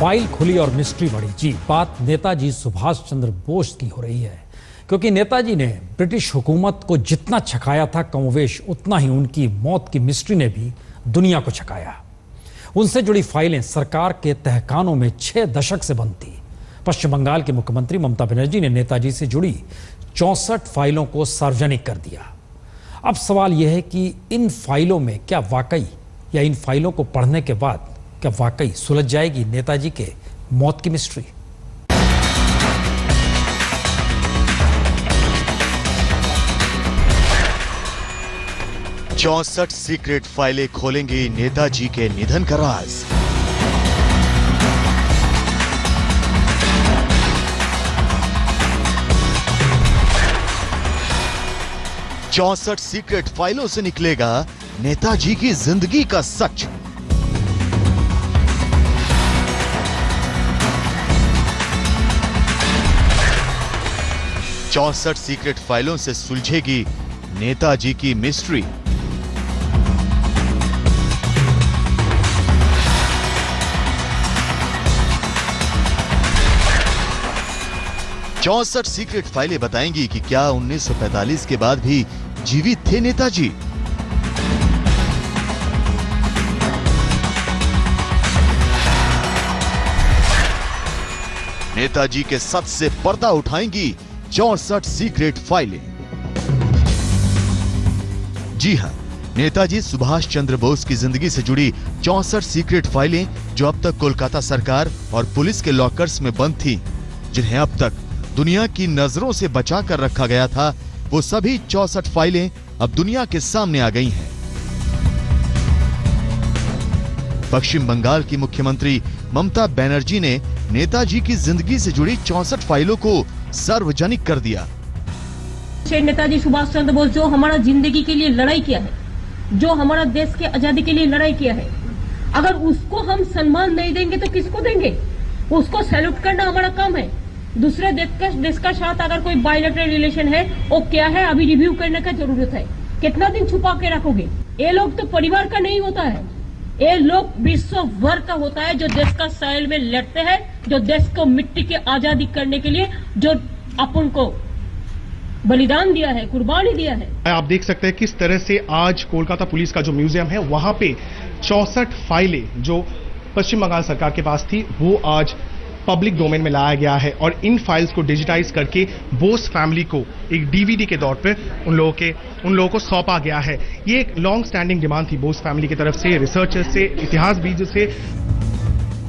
File खुली और mystery बढ़ी। जी, बात नेताजी सुभाष चंद्र बोस की हो रही है, क्योंकि नेताजी ने ब्रिटिश हुकूमत को जितना छकाया था कमोवेश, उतना ही उनकी मौत की मिस्ट्री ने भी दुनिया को छकाया। उनसे जुड़ी फाइलें सरकार के तहखानों में 6 दशक से बंद थी। पश्चिम बंगाल की मुख्यमंत्री ममता बनर्जी ने नेताजी से जुड़ी 64 फाइलों को सार्वजनिक कर दिया। अब सवाल यह है कि इन फाइलों में क्या वाकई, या इन फाइलों को पढ़ने के बाद क्या वाकई सुलझ जाएगी नेताजी के मौत की मिस्ट्री? चौसठ सीक्रेट फाइलें खोलेंगी नेताजी के निधन का राज। चौसठ सीक्रेट फाइलों से निकलेगा नेताजी की जिंदगी का सच। चौसठ सीक्रेट फाइलों से सुलझेगी नेताजी की मिस्ट्री। चौसठ सीक्रेट फाइलें बताएंगी कि क्या 1945 के बाद भी जीवित थे नेताजी। नेताजी के सच से पर्दा उठाएंगी 64 सीक्रेट फाइलें। जी हां, नेताजी सुभाष चंद्र बोस की जिंदगी से जुड़ी 64 सीक्रेट फाइलें जो अब तक कोलकाता सरकार और पुलिस के लॉकर्स में बंद थी, जिन्हें अब तक दुनिया की नजरों से बचा कर रखा गया था, वो सभी 64 फाइलें अब दुनिया के सामने आ गई हैं। पश्चिम बंगाल की मुख्यमंत्री ममता बनर्जी ने नेताजी की जिंदगी से जुड़ी 64 फाइलों को सार्वजनिक कर दिया। नेताजी सुभाष चंद्र बोस जो हमारा जिंदगी के लिए लड़ाई किया है, जो हमारा देश के आजादी के लिए लड़ाई किया है, अगर उसको हम सम्मान नहीं देंगे तो किसको देंगे? उसको सैल्यूट करना हमारा काम है। दूसरे देश का साथ अगर कोई बायलैटरल रिलेशन है, वो क्या है अभी रिव्यू करने का जरूरत है। कितना दिन छुपा के रखोगे? ये लोग तो परिवार का नहीं होता है, ये लोग विश्व भर का होता है, जो देश का साइल में लड़ते हैं, जो देश को मिट्टी की आजादी करने के लिए जो अपन को बलिदान दिया है, कुर्बानी दिया है। आप देख सकते हैं किस तरह से आज कोलकाता पुलिस का जो म्यूजियम है वहां पे 64 फाइलें जो पश्चिम बंगाल सरकार के पास थी वो आज पब्लिक डोमेन में लाया गया है और इन फाइल्स को डिजिटाइज करके बोस फैमिली को एक डीवीडी के तौर पे उन लोगों को सौंपा गया है। ये एक लॉन्ग स्टैंडिंग डिमांड थी बोस फैमिली की तरफ से, रिसर्चर्स से, इतिहासविद से।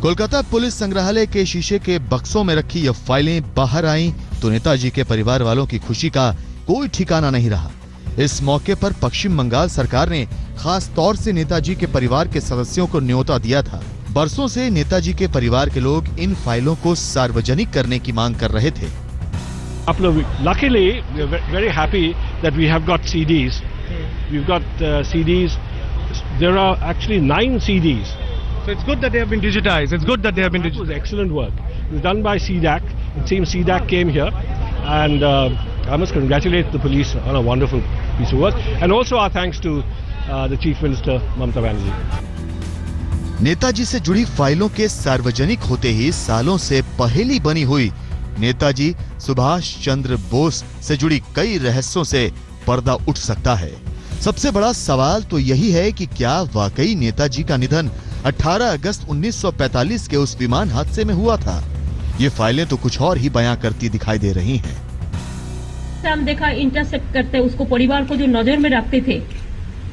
कोलकाता पुलिस संग्रहालय के शीशे के बक्सों में रखी ये फाइलें बाहर आईं तो नेताजी के परिवार वालों की खुशी का कोई ठिकाना नहीं रहा। इस मौके पर पश्चिम बंगाल सरकार ने खास तौर से नेताजी के परिवार के सदस्यों को न्योता दिया था। बरसों से नेताजी के परिवार के लोग इन फाइलों को सार्वजनिक करने की मांग कर रहे थे। Luckily, we are very happy that we have got CDs. We've got CDs. There are actually 9 CDs. So it's good that they have been digitized. It's good that they have been digitized. It was excellent work. It was done by CDAC. It seems CDAC came here, and I must congratulate the police on a wonderful piece of work. And also our thanks to the Chief Minister Mamata Banerjee. Netaji से जुड़ी फाइलों के सार्वजनिक होते ही सालों से पहेली बनी हुई नेताजी सुभाष चंद्र बोस से जुड़ी कई रहस्यों से पर्दा उठ सकता है। सबसे बड़ा सवाल तो यही है कि क्या वाकई नेताजी का निधन 18 अगस्त 1945 के उस विमान हादसे में हुआ था? ये फाइलें तो कुछ और ही बयां करती दिखाई दे रही हैं। हम देखा इंटरसेप्ट करते, उसको परिवार को जो नजर में रखते थे,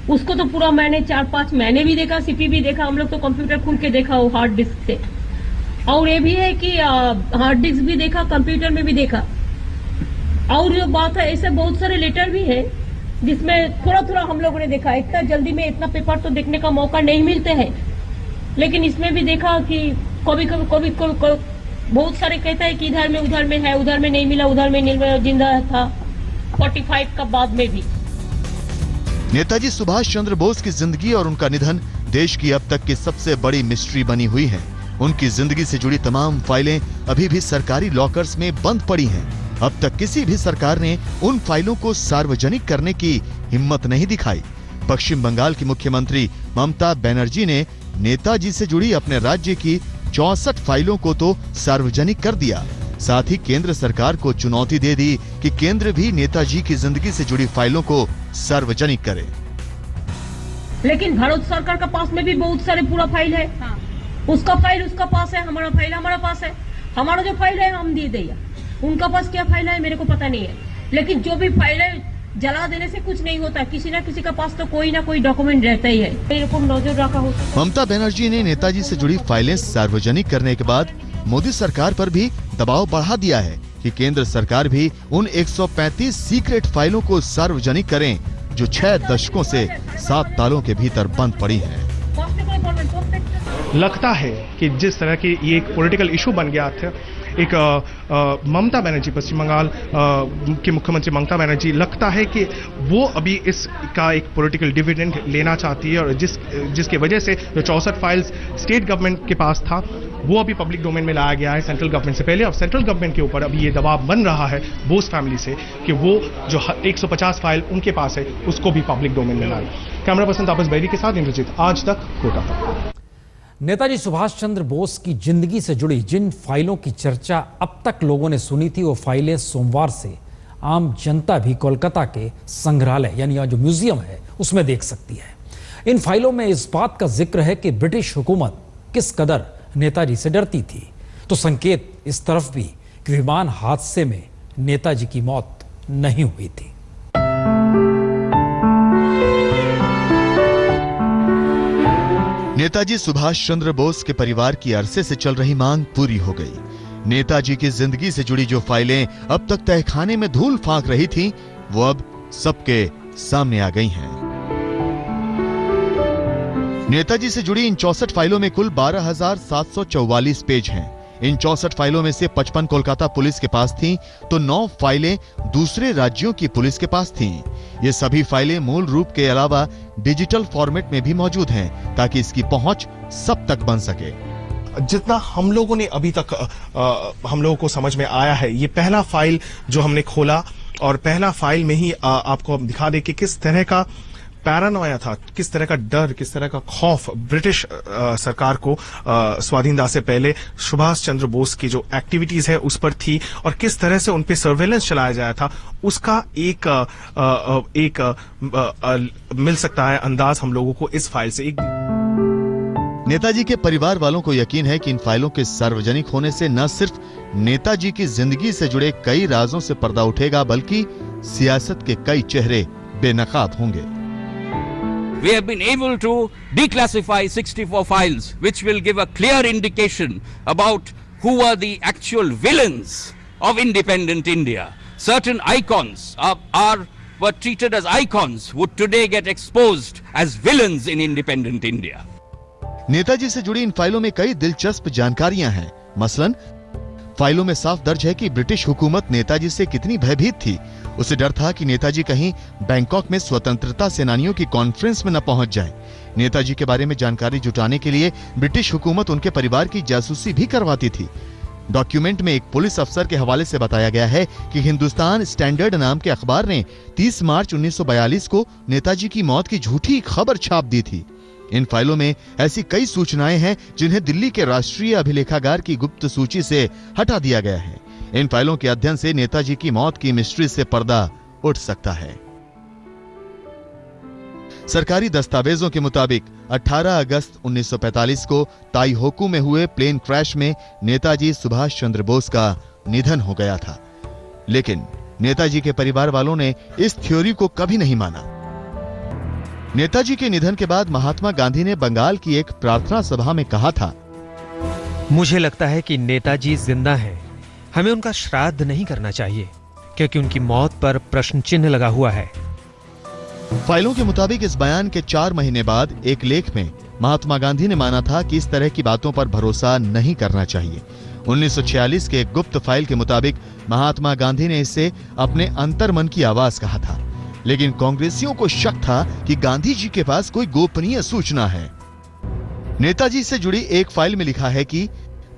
उसको तो पूरा मैंने 4-5 महीने भी देखा, सीपी भी देखा, हम लोग तो कंप्यूटर खोल के देखा वो हार्ड डिस्क से। और ये भी है कि हार्ड डिस्क भी देखा, कंप्यूटर में भी देखा। और जो बात है, ऐसे बहुत सारे लेटर भी है जिसमें थोड़ा थोड़ा हम लोगों ने देखा। इतना जल्दी में इतना पेपर तो देखने का मौका नहीं मिलते हैं, लेकिन इसमें भी देखा कि कभी बहुत सारे कहता है कि इधर में उधर में है, उधर में नहीं मिला, उधर में नहीं मिला, जिंदा था 45 का बाद में भी। नेताजी सुभाष चंद्र बोस की जिंदगी और उनका निधन देश की अब तक की सबसे बड़ी मिस्ट्री बनी हुई है। उनकी जिंदगी से जुड़ी तमाम फाइलें अभी भी सरकारी लॉकर्स में बंद पड़ी हैं। अब तक किसी भी सरकार ने उन फाइलों को सार्वजनिक करने की हिम्मत नहीं दिखाई। पश्चिम बंगाल की मुख्यमंत्री ममता बनर्जी ने नेताजी से जुड़ी अपने राज्य की 64 फाइलों को तो सार्वजनिक कर दिया, साथ ही केंद्र सरकार को चुनौती दे दी कि केंद्र भी नेताजी की जिंदगी से जुड़ी फाइलों को सार्वजनिक करे। लेकिन भारत सरकार का पास में भी बहुत सारे पूरा फाइल है। उसका फाइल उसका पास है, हमारा फाइल हमारा पास है। हमारा जो फाइल है हम दे दिया, उनका पास क्या फाइल है मेरे को पता नहीं है। लेकिन जो भी फाइल है जला देने से कुछ नहीं होता, किसी ना किसी का पास तो कोई ना कोई डॉक्यूमेंट रहता ही है। मेरे को नजर रखा होता। ममता बनर्जी ने नेताजी से जुड़ी फाइलें सार्वजनिक करने के बाद मोदी सरकार पर भी दबाव बढ़ा दिया है कि केंद्र सरकार भी उन 135 सीक्रेट फाइलों को सार्वजनिक करें जो 6 दशकों से 7 तालों के भीतर बंद पड़ी हैं। लगता है कि जिस तरह की ये एक पॉलिटिकल इशू बन गया था, एक ममता बनर्जी, पश्चिम बंगाल के मुख्यमंत्री ममता बनर्जी, लगता है कि वो अभी इसका एक पॉलिटिकल डिविडेंड लेना चाहती है और जिसके वजह से जो 64 फाइल्स स्टेट गवर्नमेंट के पास था वो अभी पब्लिक डोमेन में लाया गया है सेंट्रल गवर्नमेंट से पहले। अब सेंट्रल गवर्नमेंट के ऊपर अभी ये दबाव बन रहा है बोस फैमिली से कि वो जो 150 फाइल उनके पास है उसको भी पब्लिक डोमेन में लाए। कैमरा पर्सन तापस बैरी के साथ इंद्रजीत, आज तक, कोलकाता। नेताजी सुभाष चंद्र बोस की जिंदगी से जुड़ी जिन फाइलों की चर्चा अब तक लोगों ने सुनी थी, वो फाइलें सोमवार से आम जनता भी कोलकाता के संग्रहालय यानी यहाँ जो म्यूजियम है उसमें देख सकती है। इन फाइलों में इस बात का जिक्र है कि ब्रिटिश हुकूमत किस कदर नेताजी से डरती थी, तो संकेत इस तरफ भी कि विमान हादसे में नेताजी की मौत नहीं हुई थी। नेताजी सुभाष चंद्र बोस के परिवार की अरसे से चल रही मांग पूरी हो गई। नेताजी की जिंदगी से जुड़ी जो फाइलें अब तक तहखाने में धूल फांक रही थीं, वो अब सबके सामने आ गई हैं। नेताजी से जुड़ी इन 64 फाइलों में कुल 12,744 पेज हैं। इन 64 फाइलों में से 55 कोलकाता पुलिस के पास थीं, तो 9 फाइलें दूसरे राज्यों की पुलिस के पास थीं। ये सभी फाइलें मूल रूप के अलावा डिजिटल फॉर्मेट में भी मौजूद हैं, ताकि इसकी पहुंच सब तक बन सके। जितना हम लोगों ने अभी तक हम लोगों को समझ में आया है, ये पहला फाइल जो हमने खोला और पहला फाइल में ही आपको हम दिखा दे कि किस तरह का पैरानोया था, किस तरह का डर, किस तरह का खौफ ब्रिटिश सरकार को स्वाधीनता से पहले सुभाष चंद्र बोस की जो एक्टिविटीज है उस पर थी और किस तरह से उन पे सर्वेलेंस चलाया जाया था, उसका एक मिल सकता है अंदाज हम लोगों को इस फाइल से। नेताजी के परिवार वालों को यकीन है कि इन फाइलों के सार्वजनिक होने से न सिर्फ नेताजी की जिंदगी से जुड़े कई राजों से पर्दा उठेगा, बल्कि सियासत के कई चेहरे बेनकाब होंगे। We have been able to declassify 64 files, which will give a clear indication about who were the actual villains of independent India. Certain icons were treated as icons, would today get exposed as villains in independent India. Netaji से जुड़ी इन फाइलों में कई दिलचस्प जानकारियां हैं। मसलन फाइलों में साफ दर्ज है कि ब्रिटिश हुकूमत नेताजी से कितनी भयभीत थी। उसे डर था कि नेताजी कहीं बैंकॉक में स्वतंत्रता सेनानियों की कॉन्फ्रेंस में न पहुंच जाए। नेताजी के बारे में जानकारी जुटाने के लिए ब्रिटिश हुकूमत उनके परिवार की जासूसी भी करवाती थी। डॉक्यूमेंट में एक पुलिस अफसर के हवाले से बताया गया है कि हिंदुस्तान स्टैंडर्ड नाम के अखबार ने 30 मार्च 1942 को नेताजी की मौत की झूठी खबर छाप दी थी। इन फाइलों में ऐसी कई सूचनाएं हैं जिन्हें दिल्ली के राष्ट्रीय अभिलेखागार की गुप्त सूची से हटा दिया गया है। इन फाइलों के अध्ययन से नेताजी की मौत की मिस्ट्री से पर्दा उठ सकता है। सरकारी दस्तावेजों के मुताबिक 18 अगस्त 1945 को ताइहोकू में हुए प्लेन क्रैश में नेताजी सुभाष चंद्र बोस का निधन हो गया था। लेकिन नेताजी के परिवार वालों ने इस थ्योरी को कभी नहीं माना। नेताजी के निधन के बाद महात्मा गांधी ने बंगाल की एक प्रार्थना सभा में कहा था, मुझे लगता है कि नेताजी जिंदा हैं। हमें उनका श्राद्ध नहीं करना चाहिए क्योंकि उनकी मौत पर प्रश्न चिन्ह लगा हुआ है। फाइलों के मुताबिक इस बयान के 4 महीने बाद एक लेख में महात्मा गांधी ने माना था कि इस तरह की बातों पर भरोसा नहीं करना चाहिए। 1946 के एक गुप्त फाइल के मुताबिक महात्मा गांधी ने इसे अपने अंतर्मन की आवाज कहा था। लेकिन कांग्रेसियों को शक था कि गांधी जी के पास कोई गोपनीय सूचना है। नेताजी से जुड़ी एक फाइल में लिखा है कि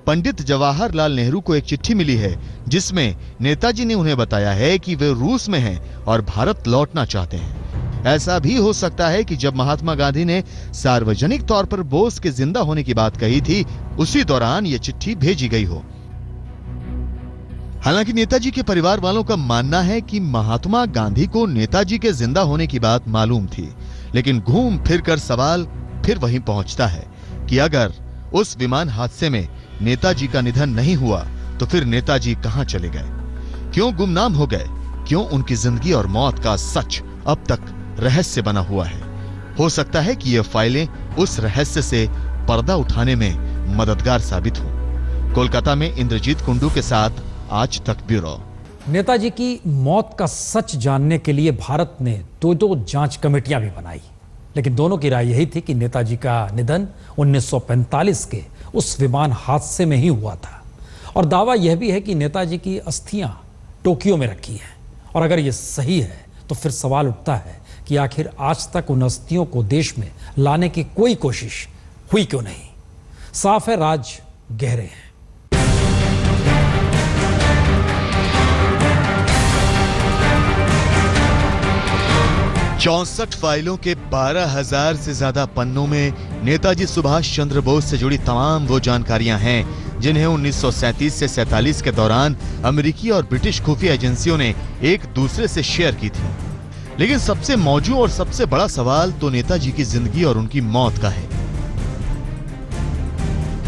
पंडित जवाहरलाल नेहरू को एक चिट्ठी मिली है जिसमें नेताजी ने उन्हें बताया है कि वे रूस में हैं और भारत लौटना चाहते हैं। ऐसा भी हो सकता है कि जब महात्मा गांधी ने सार्वजनिक तौर पर बोस के जिंदा होने की बात कही थी, उसी दौरान यह चिट्ठी भेजी गई हो। हालांकि नेताजी के परिवार वालों का मानना है कि महात्मा गांधी को नेताजी के जिंदा होने की बात मालूम थी, लेकिन घूम फिर कर सवाल फिर वहीं पहुंचता है कि अगर उस विमान हादसे में नेताजी का निधन नहीं हुआ तो फिर नेताजी कहां चले गए, क्यों गुमनाम हो गए, क्यों उनकी जिंदगी और मौत का सच अब तक रहस्य बना हुआ है। हो सकता है कि ये फाइलें उस रहस्य से पर्दा उठाने में मददगार साबित हों। कोलकाता में इंद्रजीत कुंडू के साथ आज तक ब्यूरो। नेताजी की मौत का सच जानने के लिए भारत ने दो जांच कमेटियां भी बनाई, लेकिन दोनों की राय यही थी कि नेताजी का निधन 1945 के उस विमान हादसे में ही हुआ था। और दावा यह भी है कि नेताजी की अस्थियां टोक्यो में रखी हैं। और अगर यह सही है तो फिर सवाल उठता है कि आखिर आज तक उन अस्थियों को देश में लाने की कोई कोशिश हुई क्यों नहीं। साफ है राज गहरे हैं। 64 फाइलों के 12,000 से ज्यादा पन्नों में नेताजी सुभाष चंद्र बोस से जुड़ी तमाम वो जानकारियां हैं जिन्हें 1937 से 47 के दौरान अमेरिकी और ब्रिटिश खुफिया एजेंसियों ने एक दूसरे से शेयर की थी। लेकिन सबसे मौजूद और सबसे बड़ा सवाल तो नेताजी की जिंदगी और उनकी मौत का है।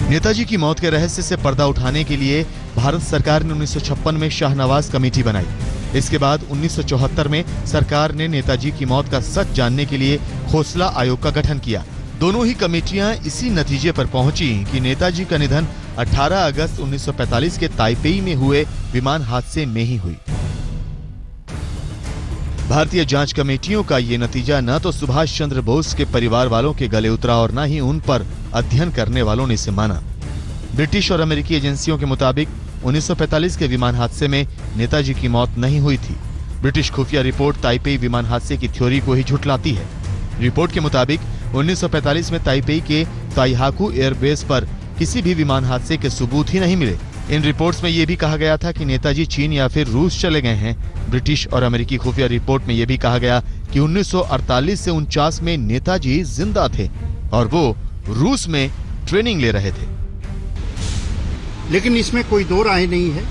नेताजी की मौत के रहस्य से पर्दा उठाने के लिए भारत सरकार ने 1956 में शाहनवाज कमेटी बनाई। इसके बाद 1974 में सरकार ने नेताजी की मौत का सच जानने के लिए खोसला आयोग का गठन किया। दोनों ही कमेटियां इसी नतीजे पर पहुंची कि नेताजी का निधन 18 अगस्त 1945 के ताइपेई में हुए विमान हादसे में ही हुई। भारतीय जांच कमेटियों का ये नतीजा न तो सुभाष चंद्र बोस के परिवार वालों के गले उतरा और न ही उन पर अध्ययन करने वालों ने इसे माना। ब्रिटिश और अमेरिकी एजेंसियों के मुताबिक 1945 के विमान हादसे में नेताजी की मौत नहीं हुई थी। ब्रिटिश खुफिया रिपोर्ट ताइपेई विमान हादसे की थ्योरी को ही झुठलाती है। रिपोर्ट के मुताबिक 1945 में ताइपेई के ताइहाकू एयरबेस पर किसी भी विमान हादसे के सबूत ही नहीं मिले। इन रिपोर्ट्स में यह भी कहा गया था कि नेताजी चीन या फिर रूस चले गए हैं। ब्रिटिश और अमेरिकी खुफिया रिपोर्ट में यह भी कहा गया कि 1948 से 49 में नेताजी जिंदा थे और वो रूस में ट्रेनिंग ले रहे थे। लेकिन इसमें कोई दो राय नहीं है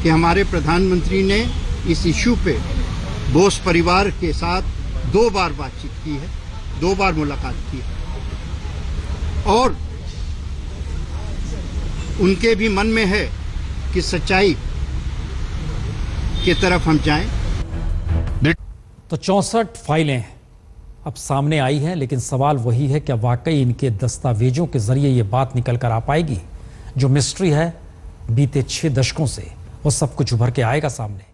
कि हमारे प्रधानमंत्री ने इस इश्यू पे बोस परिवार के साथ 2 बार बातचीत की है, 2 बार मुलाकात की है और उनके भी मन में है कि सच्चाई की तरफ हम जाएं। तो 64 फाइलें अब सामने आई हैं, लेकिन सवाल वही है कि वाकई इनके दस्तावेजों के जरिए ये बात निकल कर आ पाएगी। जो मिस्ट्री है बीते 6 दशकों से, वो सब कुछ उभर के आएगा सामने।